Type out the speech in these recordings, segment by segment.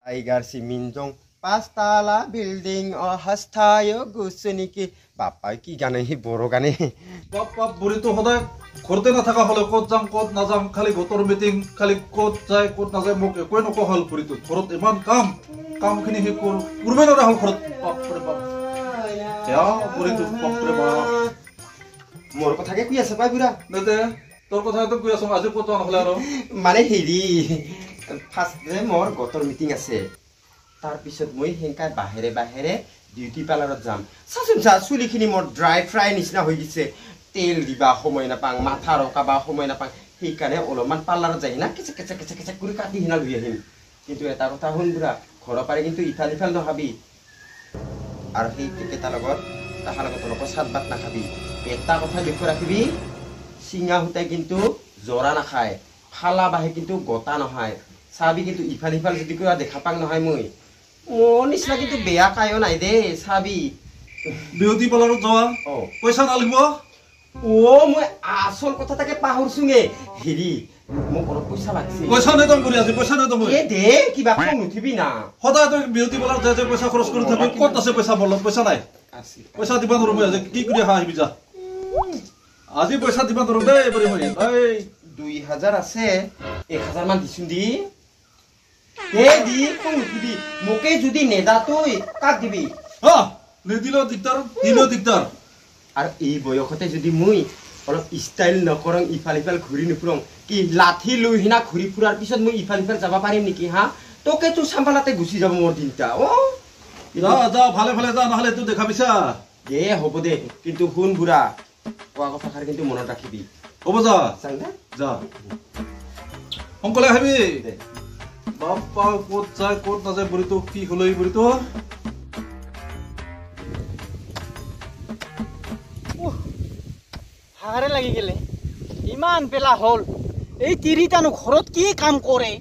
Aigar si Minjong pastala building hastayo gusuniki বাপ্পাই কি গানে হি বড় গানে বাপ্পা বুড়ি তো সদায় ঘৰতে নাথাকা হলে ক'ত যাম ক'ত নাযাম খালি গোটৰ মিটিং খালি ক'ত যায় ক'ত নাযায় মোক একোৱে নকোৱা হল বুড়িটো ঘৰত ইমান কামখিনি হে কৰো পূৰ্বে নৰা হল ঘৰত বাপৰে বাপ এয়া বুড়িটো বাপৰে বাপ মোৰ কথাকে কি আছে পাই বুঢ়া নেতে তোৰ কথাটো কৈ আছো আজি ক'ত নহলে আৰু মানে হেৰি ফাৰ্ষ্ট ডে মোৰ গোটৰ মিটিং আছে তাৰ পিছত মই হেংকা বাহিৰে ডিউটি পাৰ্লাৰত যাম চাচোন চা চুলিখিনি মোৰ ড্ৰাই ফ্ৰাই নিচিনা হৈ গৈছে তেল দিবা সময় নাপাং মাথা ৰকাবা সময় নাপাং সেইকাৰণে অলপমান পাৰ্লাৰত যাই না কেচে কেচে কেচে কেচে কৰি কাটি হিনা লৈ আহিম কিন্তু এটা কথা শুন বুঢ়া ঘৰৰ পাৰে কিন্তু ইফাল ইফাল নহাবি আৰু সেই টিকেটাৰ লগত তাহাৰ লগত অলপ চাত বাত নাখাবি এটা কথা লক্ষ্য ৰাখিবি চিঙা হুতাই কিন্তু জৰা নাখায় ফালা বাহে কিন্তু গটা নহয় চাবি কিন্তু ইফাল ইফাল যদি কিবা দেখা পাং নহয় মই মোৰ নিচিনা কিন্তু বেয়া কায়ো নাই দে চাবি বিউটি পাৰ্লাৰত যোৱা পইচা নালাগিব মই আসল কথা তাকে পাহৰছুঙে হেৰি মোক অলপ পইচা লাগছে পইচা নেদম কৰি আজি পইচা নেদম এ দে কিবা খং নুঠিবি না সদায় তই বিউটি পাৰ্লাৰত যাই পইচা খৰচ কৰি থাকি ক'ত আছে পইচা বলত পইচা নাই পইচা দিবা নোৱাৰো মই আজি কি কৰি আহিবি যা আজি পইচা দিবা নোৱাৰো দেই এবাৰে মই এই 2000 আছে 1000 মান দিছুন দি এ দি খং নুঠিবি মোকে যদি নেদা তই কাক দিবি নিদিলেও দিগদাৰ দিলেও দিগদাৰ আৰু এই বয়সতে যদি মই অলপ ষ্টাইল নকৰং ইফাল ইফাল ঘূৰি নুফুৰং কি লাঠি লৈ হিনা ঘূৰি ফুৰাৰ পিছত মই ইফাল ইফাল যাব পাৰিম নেকি হা তোকে তো চাম্ভালাতে গুচি যাব মোৰ দিনটা যা ভালে ভালে যা নহলে তো দেখা পিছা এ হ'ব দে কিন্তু শুন বুঢ়া কোৱা কথাষাৰ কিন্তু মনত ৰাখিবি হ'ব যা চাংদা যা সোনকালে আহিবি বাপ্পা ক'ত যায় ক'ত নাযায় বুঢ়ীটো কি হলে বুঢ়ীটো হাৰে লাগি গেলে ইমান বেলা হল এই তিৰিটানো ঘৰত কি কাম কৰে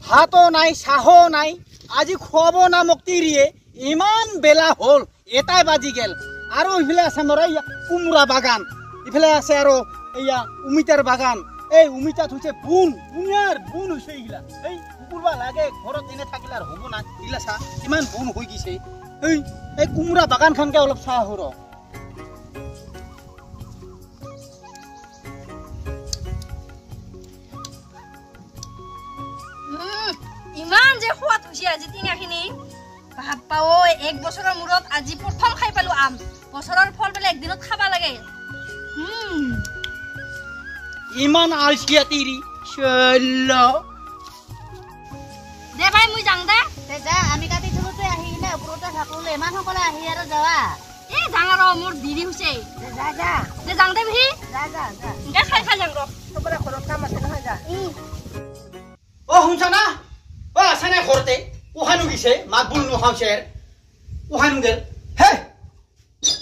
ভাতো নাই চাহো নাই আজি খুৱাব না মোক তিৰিয়ে ইমান বেলা হল এটাই বাজি গেল আৰু ইফালে আছে মোৰ কুমৰা বাগান ইফালে আছে আৰু এয়া উমিতাৰ বাগান এই উমিতাত হৈছে বুনিয়াৰ বুন হৈছে এইগিলা এই কুকুৰবা লাগে ঘৰত এনে থাকিলে আৰু হ'ব না এইগিলা চাহ কিমান বুন হৈ গৈছে এই কুমৰা বাগানখনকে অলপ চাহ ৰ ইমান যে খোৱাত হৈছে আজি টিঙাখিনি বাপ্পা ঐ 1 বছৰৰ মূৰত আজি প্ৰথম খাই পালো আম বছৰৰ ফল পেলাই একদিনত খাবা লাগে ইমান আলচিয়া তিৰি চল দে ভাই মই যাং দে যা আমি কাটি থলো তুই আহি কিনে ওপৰতে থাকলে ইমান সকলে আহি আৰু যাৱা এই যাং আৰু মোৰ দেৰি হৈছে যা যা দে যাং দে ভি যা যা যা দে খাই যাং ৰ সকলে ঘৰত কাম আছে নহয় যা শুনছা না আছে নাই ঘৰতে উহানো গিছে মাত বুল নোহাওছে উহানো গেল হে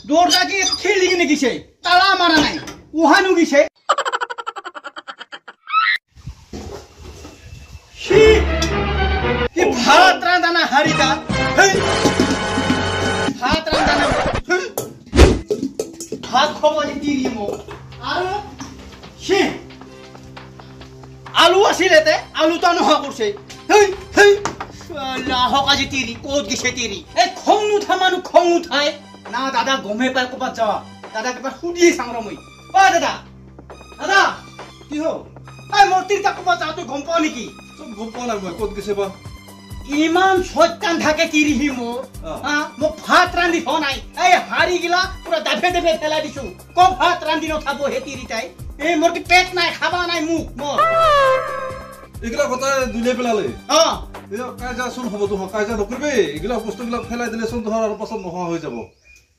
দৌৰটা কি খেলি কিনে গিছে তালা মাৰা নাই উহানো গিছে ভাত ৰান্ধানা হাৰিতা ভাত ৰান্ধানা ভাত খাব তিৰি মোক আৰু আলু আছিল এতে আলুটা নোহোৱা কৰিছে আহক আজি তিৰি ক'ত গিছে তিৰি এই খং নুঠা মানুহ খং উঠাই না দাদা গমে পাই ক'ৰবাত যাৱা দাদাক এবাৰ সুধি চাওঁ ৰ মই দাদা দাদা কি হ'ল এই মোৰ তিৰিটা ক'ৰবাত যাওঁ তই গম পাৱ নেকি চব গম পোৱা নাই মই ক'ত গৈছে বা ইমান সত্যান থাকে তিৰিহি মোৰ মোক ভাত ৰান্ধি থোৱা নাই এই হাৰি গিলা পুৰা দাফে দাফে পেলাই দিছো কম ভাত ৰান্ধি নথাব হে তিৰিটাই এই মোৰ কি পেট নাই খাবা নাই মোক মোৰ এইগিলা কথা দুলিয়াই পেলালে কাইজাচোন হ'ব তো কাইজা নকৰিবি এইগিলা বস্তুবিলাক পেলাই দিলেচোন ধৰ আৰু পাছত নোহোৱা হৈ যাব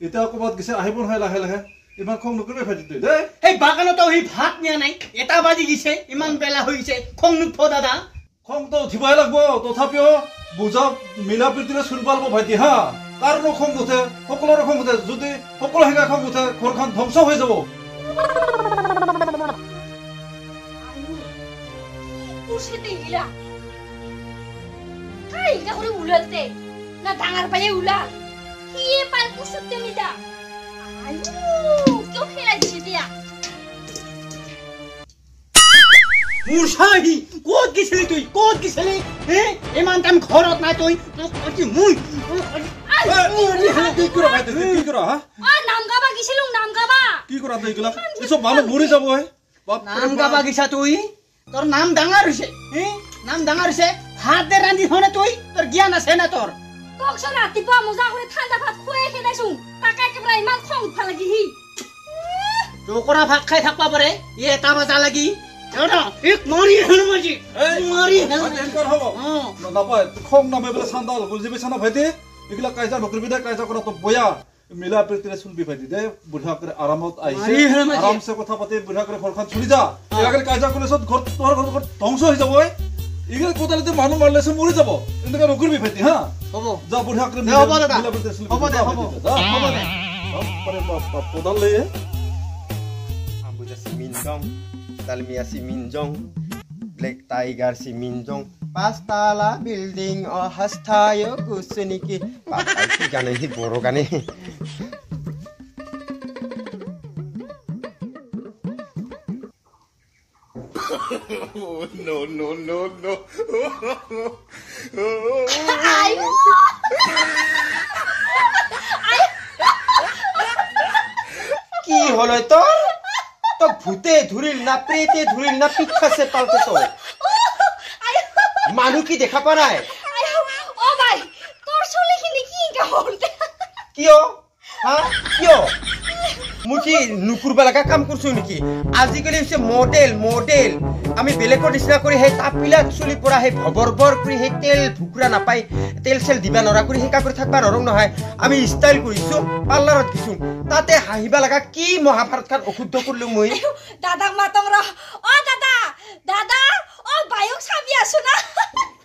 এতিয়া ক'ৰবাত গৈছে আহিব নহয় লাহে লাহে ইমান খং নকৰিবি ভাইটি তই দেই এই বাগানতো সি ভাত নিয়া নাই এটা বাজি গৈছে ইমান বেলা হৈ গৈছে খং নুঠব দাদা খংটো উঠিবই লাগব তথাপিও বুজা মিলা প্ৰীতিৰে চলিব লাগিব ভাইটি হা কাৰো খং উঠে সকলোৰে খং উঠে যদি সকলো হেঙা খং উঠে ঘৰখন ধ্বংস হৈ যাব উচিতে গিলা কাই গা করে উলাতে না ডাঙার পায়ে উলা কিয়ে পাল কুসুতে মিটা আয়ু কেউ খেলা দিছে দিয়া মুৰ্চাহি ক'ত গিছিলি তুই ক'ত গিছিলি হে ইমান টাইম ঘৰত নাই তুই কি মুই কি কৰা ভাই কি কৰা হা নাম গাবা গিছিলুং নাম গাবা কি কৰা তই গলা এসব মানুহ মৰি যাব হে নাম গাবা গিছা তুই তোৰ নাম ডাঙৰ হৈছে হে নাম ডাঙৰ হৈছে হাত দে ৰান্ধি হনে তুই তোৰ জ্ঞান আছে না তোৰ তকছ ৰাতিপুৱা মোজা কৰি ঠাণ্ডা ভাত খুৱাই খেদাইছোং তাকে একেবাৰে ইমান খং উঠা লাগিহি টুকুৰা ভাত খাই থাকবা পাৰে এটা বাজা লাগি এক মাৰি হেল মাজি মাৰি হেল এনকৰ হ'ব নাপায় খং নামে বলে সান্দাল বুজি পাইছ না ভাইটি এগুলা কাইজা নকৰিবি দে কাইজা কৰা তো বয়া মিলা প্ৰীতিৰে চুলবি ভাইটি দে বুঢ়া কৰে আৰামত আইছে আৰামসে কথা পাতি বুঢ়া কৰে ঘৰখন চলি যা এগাৰে কাইজা কৰিছ ঘৰ তোৰ ঘৰ ধ্বংস হৈ যাব এগাৰে কোতালিতে মানুহ মাৰলেছে মৰি যাব এনেকা নকৰিবি ভাইটি হা হ'ব যা বুঢ়া কৰে মিলা প্ৰীতিৰে চুলবি হ'ব দে হ'ব দে পরে পদাল লয়ে Ambuja si Minjong, Dalmia si Minjong, Black Tiger si Minjong, Pastala building oh hastayo kusuniki. Papa si gane hi boro gane. No. কি হলো তোর তো ভূতে ধুরিল না প্রেতে ধুরিল না পিখাসে পালতে তো মানুষ কি দেখা পা নাই ও ভাই তোর চুলিখিনি কি গাহলতে কিয় হ্যাঁ কিয় মুই কি নুকুরবা লাগা কাম করছো নাকি আজিকালি হচ্ছে মডেল আমি বেলেগৰ নিচিনা কৰি সেই তাপিলা চুলি পৰা সেই ভবৰবৰ কৰি সেই তেল ভুকুৰা নাপাই তেল চেল দিবা নৰা কৰি হেকা কৰি থাকবা নৰং নহয় আমি ষ্টাইল কৰিছো পাৰ্লাৰত গিছো তাতে হাঁহিবা লাগা কি মহাভাৰত খান অশুদ্ধ কৰিলো মই দাদাক মাতং ৰ ও দাদা ও বায়ক চাবি আছো না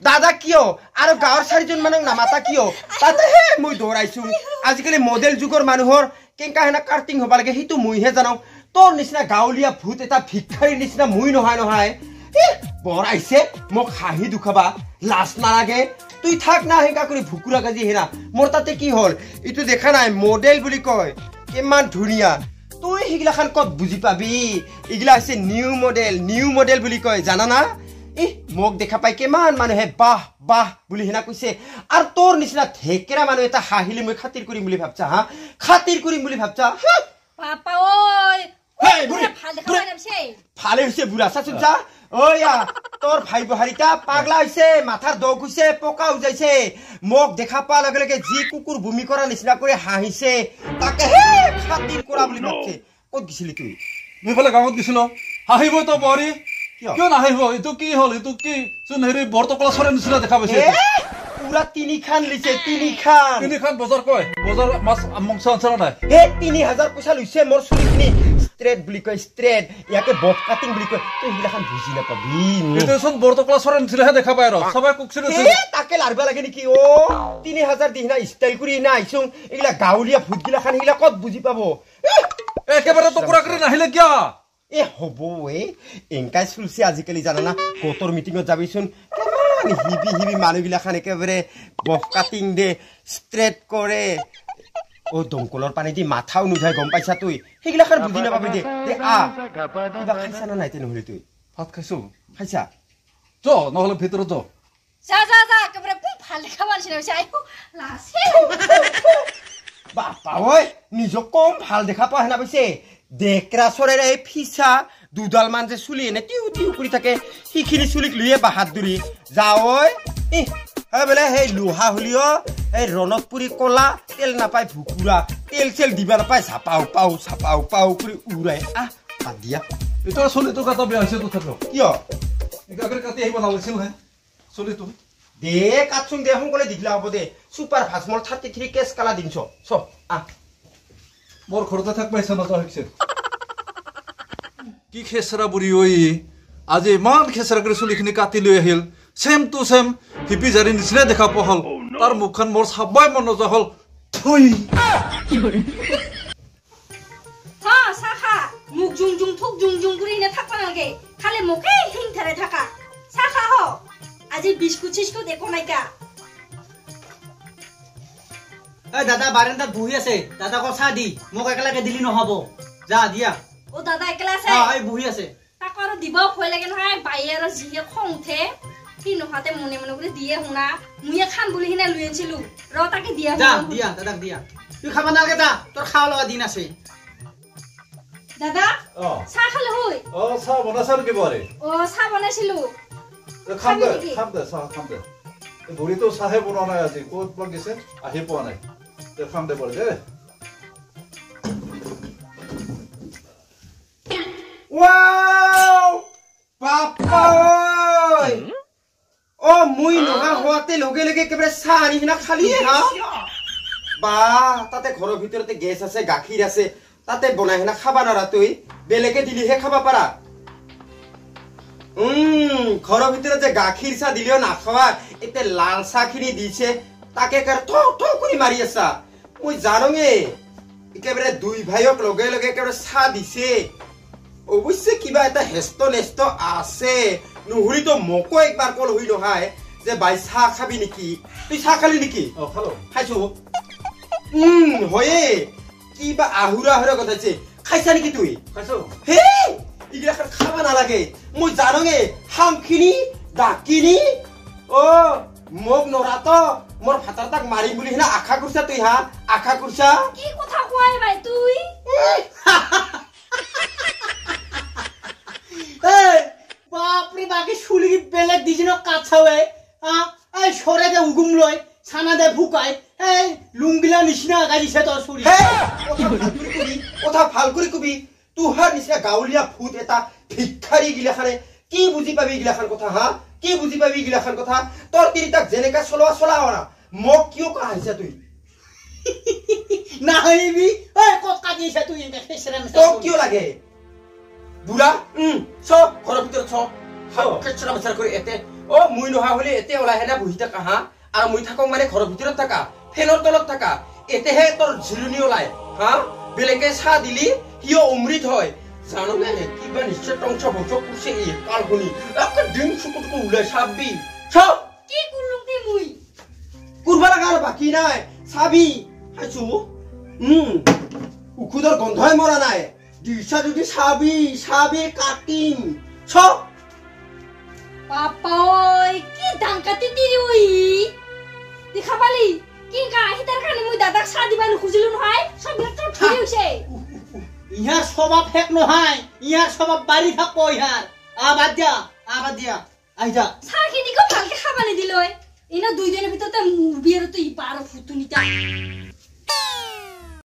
দাদা কিয় আৰু গাঁৱৰ চাৰিজন মানুহ নামাতা কিয় তাতে হে মই দৌৰাইছো আজিকালি মডেল যুগৰ মানুহৰ কেঙ্কা হেনা কাৰ্টিং হ'ব লাগে সেইটো মইহে জানাও তোৰ নিচিনা গাঁৱলীয়া ভূত এটা ভিক্ষাৰীৰ নিচিনা মই নহয় বৰাইছে মোক হাঁহি দুখাবা লাজ নালাগে তুই থাক না হেকা কৰি ভুকুৰা গাজি হেনা মোৰ তাতে কি হ'ল ইটো দেখা নাই মডেল বুলি কয় কিমান ধুনীয়া তুই হিগলাখান কত বুজি পাবি ইগলা আছে নিউ মডেল বুলি কয় জানা না মোক দেখা পাই কিমান মানুহে বাহ বুলি হেনা কৈছে আৰু তোৰ নিচিনা ঢেকেৰা মানুহ এটা হাঁহিলে মই খাতিৰ কৰিম বুলি ভাবছা হা পাপা ওই ভালে হৈছে বুঢ়া চাচোন চা ঐয়া তোৰ ভাই বহাৰিটা পাগলা হৈছে মাথাৰ দগ হৈছে পকা উজাইছে মোক দেখা পোৱা লগে লগে যি কুকুৰ ভূমি কৰা নিচিনা কৰি হাঁহিছে তাকে হে খাতিৰ কৰা বুলি ভাবছে ক'ত গিছিলি তুই মেফালে গাঁৱত গিছিল হাঁহিব তো বৰি কিয় নাহিব এইটো কি হল এইটো কি চোন হেৰি বৰতকলা চৰে নিচিনা দেখা পাইছে পুৰা তিনিখান লিছে তিনিখান বজাৰ কয় বজাৰ মাছ মাংস আনছানা নাই 3000 পইচা লৈছে মোৰ চুলিখিনি ষ্ট্ৰেট বুলি কয় ষ্ট্ৰেট ইয়াকে বব কাটিং বুলি কয় তুই হিলাখান বুজি নাপাবি এইটো চোন বৰতকলা চৰে নিচিনাহে দেখা পায় আৰু সবাই কুকছিল তাকে লাৰবা লাগে নেকি ও 3000 দিনা ষ্টাইল কৰি না আইছুং এগলা গাঁৱলীয়া ভূতগিলাখান হিলা কত বুজি পাব একেবাৰে টুকুৰা কৰি নাহিলে কিয়া হব এংকাই চুলছে আজিকালি জানা না কোটৰ মিটিঙত যাবিচোন হিবি মানুহগিলাখান একেবাৰে বফ কাটিং দে ষ্ট্ৰেট কৰে ও দমকলৰ পানী দি মাথাও নুধাই গম পাইছা তুই সেইগিলাখান বুজি নাপাবি দে কিবা খাইছা না নাই তেনেহ'লে তুই ভাত খাইছো খাইছা নহ'লে ভিতৰত যা একেবাৰে খুব ভাল খাবাৰ ছিল লাসে বাপা ঐ নিজক কম ভাল দেখা পোৱা হেনা পাইছে দেখৰা চৰেৰে ফিচা দুডাল মান যে চুলি এনে টিউ কৰি থাকে সিখিনি চুলিক লুয়ে বাহাত দূৰি যাওই বোলে সেই লোহা হলিও এই ৰণকপুৰী কলা তেল নাপায় ভুকুৰা তেল চেল দিবা নাপায় চাপাও কৰি উৰাই বাদ দিয়া এইটো চলিটো কাটা বেয়া হৈছে তথাপিও কিয় একেবাৰে কাটি আহিব নালাগিছিল হে চলিটো দে কাটচোন দে সোনকালে দিগলা হ'ব দে ছুপাৰ ফাষ্ট মোৰ 33 কেছ কালা দিম মোৰ ঘৰতে থাক পাইছে না হৈছে কি খেচৰা বুঢ়ী ঐ আজি ইমান খেচৰা কৰি চুলিখিনি কাটি লৈ আহিল চেম টু চেম হিপি জাৰি নিচিনা দেখা পোৱা হ'ল তাৰ মুখখন মোৰ চাবাই মন নোযোৱা হ'ল থুই সাখা মুখ জুং থুক কৰি নে থাকবা নালাগে খালি মুখে হিং থাৰে থাকা সাখা হ আজি বিস্কুট একো নাইকা দাদা বাৰান্দাত বহি আছে দাদাক চাহ দি মোক একেলগে দিলি নহব যা দিয়া ও দাদা একলা আছে এই বহি আছে তাক আৰু দিব ভয় লাগে নহয় বাই আৰু যিহে খং উঠে সি নোহাতে মনে মনে কৰি দিয়ে শুনা মুয়ে খাম বুলি সিনা লৈ আনিছিলো ৰ তাকে দিয়া যা দিয়া দাদাক দিয়া তুই খাবা নালাগে যা তোৰ খাওয়া লগা দিন আছে দাদা চাহ খালে হৈ চাহ বনাইছা নেকি বাৰে চাহ বনাইছিলো খাম দে চাহ খাম দে বুঢ়ীটো চাহে বনোৱা নাই আজি ক'ত পৰা গৈছে আহি পোৱা নাই খাম দে বাৰু দে Wow! Papa oi! Oh, mui noha hoate loge loge ekebare sa ani hina khali ha? Ba, tate ghoro bhitorete gas ase, gakhir ase, tate bonai hina khaba nara tui, belege dili he khaba para. Ghoro bhitore je gakhir sa dilio na khawa, ete lal sa khini diche, take kar thok thok kori mari asa. Mui janonge, ekebare dui bhaiok loge loge ekebare sa diche. অবশ্যই কিবা এটা heist nest আছে নুহুৰিতো মকো একবাৰ কল হৈ নহয় যে বাই চাহ খাবি নেকি তুই চাহ খালি নেকি খালো খাইছো হয়ে কিবা আহুৰা আহুৰা কথা আছে খাইছা নেকি তুই খাইছো হে ইগিলা খাবা নালাগে মই জানোগে হামখিনি ডাকিনি অ মোক নৰাত মোৰ ভাতাৰ তাক মাৰিম বুলি হিনা আশা কৰিছা তুই হা আশা কৰিছা কি কথা কোৱাই বাই তুই বাপরে বাকি শুলি বেলেগ দিজনক কাছাওয়ে এই সরে দে উগুম লয় ছানা দে ফুকাই এই লুঙ্গিলা নিচিনা গাজিছে তোর শুলি কথা ভাল কৰি কবি তুহাৰ নিচিনা গাঁৱলীয়া ভূত এটা ভিক্ষাৰী গিলাখানে কি বুজি পাবি গিলাখান কথা হা কি বুজি পাবি গিলাখান কথা তোৰ তিনিটাক যেনেকা চলোৱা না মোক কিয় কোৱা আহিছা তুই নাহিবি এই কত কাজিছে তুই এনে খেছৰাম তোক কিয় লাগে বুঢ়া চব ঘৰৰ ভিতৰত চব খেচৰা মেচৰা কৰি এতে অ মুই নহা হলে এতে ওলাই হেনা বহি থাকা হা আৰু মুই থাকক মানে ঘৰৰ ভিতৰত থাকা ফেনৰ তলত থাকা এতেহে তোৰ ঝিলনি ওলাই হা বেলেগে চাহ দিলি সিও অমৃত হয় জানো নে কিবা নিশ্চয় টংচ ভংচ কৰিছে এই কাল শুনি একে ডিম চকুটুকু ওলাই চাবি চব কি কৰিলুং তে মুই কুৰবা লগা আৰু বাকী নাই চাবি খাইছো উখুদৰ গন্ধই মৰা নাই দিছা যদি চাবি কাটিম চব পাপাই কি ডাংকাতি দিলি ওই দেখা পালি কি গাহি তার কানে মুই দাদাক চা দিবা নুখুজিলো নহয় সব লেটৰ থৈ হৈছে ইহার স্বভাব হেক নহয় ইহার স্বভাব বাড়ি থাকবো ইহার আবাদ দিয়া আই যা চাখিনি কো ভালকে খাবানি দিলই ইনা দুই দিনের ভিতরতে মুরবি আর তো ই পার ফুতুনিটা